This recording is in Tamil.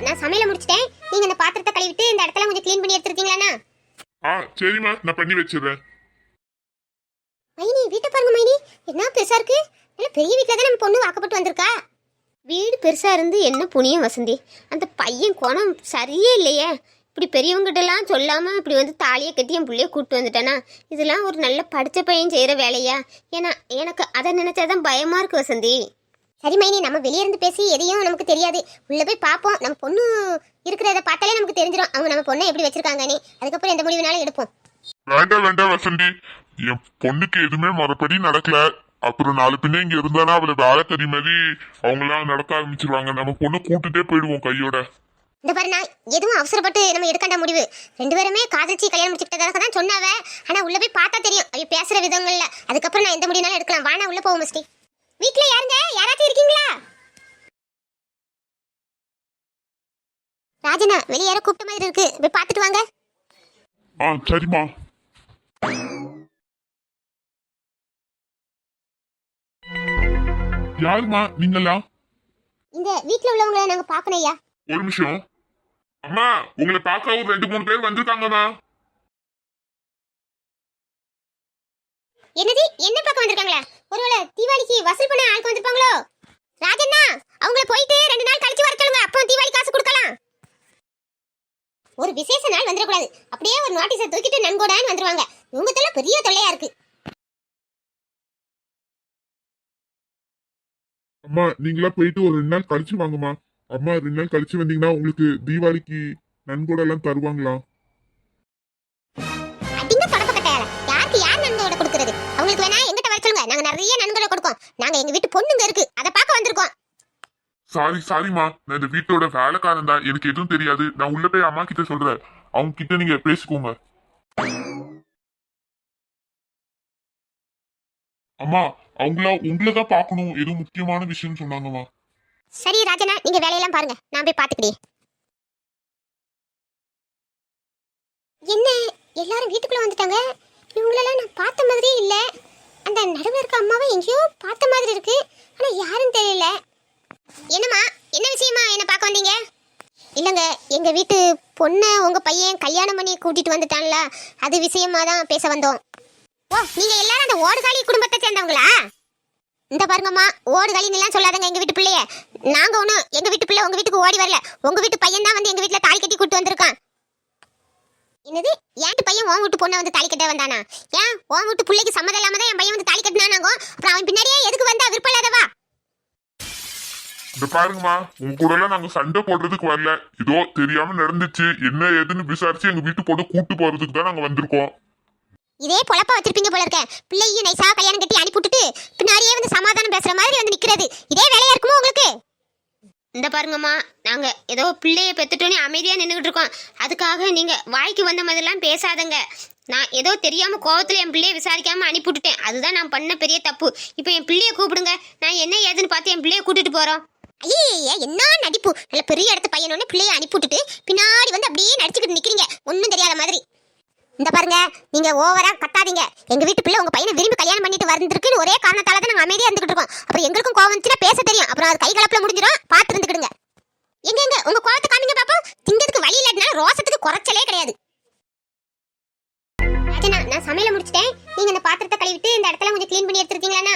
நான் சமையல முடிச்சிட்டேன். நீங்க அந்த பாத்திரத்தை கழுவிட்டு இந்த இடத்துல கொஞ்சம் க்ளீன் பண்ணி எடுத்துட்டீங்களாண்ணா? சரிம்மா, நான் பண்ணி வச்சிடுறேன். மைனி வீட்டை பாருங்க மைனி, என்ன பெருசா இருக்கு. நல்ல பெரிய வீட்டில் தான் நம்ம பொண்ணு வாக்கப்பட்டு வந்திருக்கா. வீடு பெருசா இருந்து என்ன புண்ணியம் வசந்தி, அந்த பையன் குணம் சரியே இல்லையே. இப்படி பெரியவங்கிட்டலாம் சொல்லாமல் இப்படி வந்து தாலியை கட்டி என் பிள்ளைய கூப்பிட்டு வந்துட்டேனா, இதெல்லாம் ஒரு நல்ல படித்த பையன் செய்கிற வேலையா? ஏன்னா எனக்கு அதை நினச்சாதான் பயமாக இருக்கு வசந்தி. சரி மைனி, நம்ம வெளியே இருந்து பேசி எதையும் நமக்கு தெரியாது. உள்ளே போய் பார்ப்போம். நம்ம பொண்ணு இருக்கிறத பார்த்தாலே நமக்கு தெரிஞ்சிடும் அவங்க நம்ம பொண்ணை எப்படி வச்சிருக்காங்கன்னு. அதுக்கப்புறம் எந்த முடிவுனாலும் எடுப்போம். வேண்டாம் வேண்டாம் வசந்தி, என் பொண்ணுக்கு எதுவுமே மறுபடி நடக்கல. அப்புறம் 4 பின்ன இங்க இருந்தானா அவளை வேலைக்கறி மாதிரி அவங்களாம் நடக்க ஆரம்பிச்சிருவாங்க. நம்ம பொண்ணை கூட்டுட்டே போயிடுவோம் கையோட. இந்த பாருண்ணா, எதுவும் அவசரப்பட்டு நம்ம எடுக்காண்ட முடிவு. 2 பேருமே காதலிச்சு கல்யாணம் முடிச்சுக்கிட்டதாக தான் சொன்னாவ. ஆனா உள்ள போய் பார்த்தா தெரியும் அவ பேசுற விதங்கள்ல. அதுக்கப்புறம் நான் எந்த முடிவுனாலும் எடுக்கலாம். வானா உள்ள போவோம் மிஸ்டி. வீட்ல யாருங்க, யாராச்சும் இருக்கீங்களா? ராஜனா வெளிய யாரோ கூப்பிட்ட மாதிரி இருக்கு, போய் பார்த்துட்டு வாங்க. சரிம்மா. யாருமா நீங்களா? இந்த வீட்ல உள்ளவங்களை நாங்க பார்க்கணும் ஐயா. ஒரு நிமிஷம். அம்மா, உங்களை பார்க்க ஒரு 2-3 பேர் வந்திருக்காங்கம்மா. என்னது, என்ன பார்க்க வந்திருக்காங்களா? ஒருவேளை தீபாவளிக்கு வசூல் பண்ண ஆளுக்கு வந்திருப்பாங்களோ? ராஜண்ணா, அவங்கள போயிட்டு 2 நாள் கழிச்சு வர சொல்லுங்க. அப்போ தீபாவளி காசு கொடுக்கலாம். ஒரு விசேஷ நாள் வந்துடக்கூடாது. அப்படியே ஒரு நோட்டீஸை தூக்கிட்டு நன்கோடான்னு வந்துருவாங்க. இவங்க தொல்லை பெரிய தொல்லையா இருக்கு. அம்மா, நீங்களா போயிட்டு ஒரு 2 நாள் கழிச்சு வாங்கம்மா. அம்மா 2 நாள் கழிச்சு வந்தீங்கன்னா உங்களுக்கு தீபாவளிக்கு நன்கொடை எல்லாம் தருவாங்களா? அடிங்க தொடப்பக்கட்டையால யாருக்கு யார் நன்கொடை கொடுக்கறது? அவங்களுக்கு வேணா எங்கிட்ட வர சொல்லுங்க. நாங்க நிறைய நன்கொடை கொடுக்கோம். நாங்க எங்க வீட்டு பொண்ணுங்க இருக்கு, அதை பார்க்க வந்திருக்கோம். சாரிம்மா, நான் இந்த வீட்டோட வேலைக்காரன் தான். எனக்கு எதுவும் தெரியாது. நான் உள்ள போய் அம்மா கிட்ட சொல்றேன். அவங்க கிட்ட நீங்க பேசிக்கோங்க. அம்மா, அவங்களா உங்களை தான் பார்க்கணும். ஏதோ முக்கியமான விஷயம் சொன்னாங்கம்மா. சரி ராஜனா, நீங்க வேலையெல்லாம் பாருங்க, நான் போய் பாத்துக்கிறேன். என்ன எல்லாரும் வீட்டுக்குள்ள வந்துட்டாங்க? இவங்களெல்லாம் நான் பார்த்த மாதிரியே இல்ல. அந்த நடுவில் இருக்க அம்மாவை எங்கேயோ பார்த்த மாதிரி இருக்கு, ஆனா யாரும் தெரியல. என்னம்மா, என்ன விஷயமா என்ன பார்க்க வந்தீங்க? இல்லைங்க, எங்க வீட்டு பொண்ணை உங்க பையன் கல்யாணம் பண்ணி கூட்டிட்டு வந்துட்டான்ல, அது விஷயமா தான் பேச வந்தோம். ஓ, நீங்க எல்லாரும் அந்த ஓடுகாலி குடும்பத்தை சேர்ந்தவங்களா? இந்த பாருங்கம்மா, ஓடுகாலின்னு எல்லாம் சொல்லாதங்க எங்க வீட்டு பிள்ளைய. நாங்க ஒன்றும் எங்க வீட்டு பிள்ளை உங்க வீட்டுக்கு ஓடி வரல. உங்க வீட்டு பையன் தான் வந்து எங்க வீட்டுல தாலி கட்டி கூட்டு வந்திருக்கான். என்னது, என் பையன் உன் வீட்டு பொண்ணை வந்து தாலி கட்ட வந்தானா? ஏன் உன் வீட்டு பிள்ளைக்கு சம்மதம் இல்லாம தான் என் பையன் வந்து தாலி கட்டினானாங்க. அப்புறம் அவன் பின்னாடியே எதுக்கு வந்தா விருப்பம் இல்லாதவா? இந்த பாருங்கம்மா, உங்க கூட எல்லாம் நாங்க சண்டை போடுறதுக்கு வரல. ஏதோ தெரியாம நடந்துச்சு, என்ன ஏதுன்னு விசாரிச்சு எங்க வீட்டு பொண்ணை கூட்டு போறதுக்கு தான் நாங்க வந்திருக்கோம். இதே பொழப்பா வச்சிருப்பீங்க போல இருக்க. பிள்ளையும் நைசா கல்யாணம் கட்டி அனுப்பிவிட்டுட்டு பின்னாடியே வந்து சமாதானம் பேசுற மாதிரி வந்து நிக்கிறது, இதே வேலையா இருக்குமோ உங்களுக்கு? இந்த பாருங்கம்மா, நாங்க ஏதோ பிள்ளைய பெத்துட்டோன்னு அமைதியா நின்றுகிட்டு இருக்கோம். அதுக்காக நீங்க வாய்க்கு வந்த மாதிரிலாம் பேசாதங்க. நான் ஏதோ தெரியாம கோவத்துல என் பிள்ளைய விசாரிக்காம அனுப்பிவிட்டுட்டேன். அதுதான் நான் பண்ண பெரிய தப்பு. இப்போ என் பிள்ளைய கூப்பிடுங்க, நான் என்ன ஏதுன்னு பார்த்து என் பிள்ளைய கூட்டிட்டு போறோம். ஐயே, என்ன நடிப்பு! நல்ல பெரிய இடத்து பையனோட பிள்ளைய அனுப்பிவிட்டுட்டு பின்னாடி வந்து அப்படியே நடிச்சுக்கிட்டு நிக்கிறீங்க, ஒன்னும் தெரியாத மாதிரி. இந்த பாருங்க, நீங்க ஓவரா கத்தாதீங்க. எங்க வீட்டு பிள்ளை உங்க பையனை விரும்பி கல்யாணம் பண்ணிட்டு வந்திருக்குன்னு ஒரே காரணத்தால தான் நாங்க அமைதியா இருந்துகிட்டு இருக்கோம். அப்புறம் எங்களுக்கும் கோவம் வந்துச்சுன்னா பேச தெரியும். அப்புறம் அது கை கலப்புல முடிஞ்சிடும், பார்த்து இருந்துக்கிடுங்க. எங்க உங்க கோவத்தை காமிங்க பாப்போம். திங்கிறதுக்கு வழி இல்லாட்டினால ரோசத்துக்கு குறைச்சலே கிடையாது. ராஜனா, நான் சமையல முடிச்சிட்டேன். நீங்க இந்த பாத்திரத்தை கழுவிட்டு இந்த இடத்துல கொஞ்சம் க்ளீன் பண்ணி எடுத்துருக்கீங்களாண்ணா?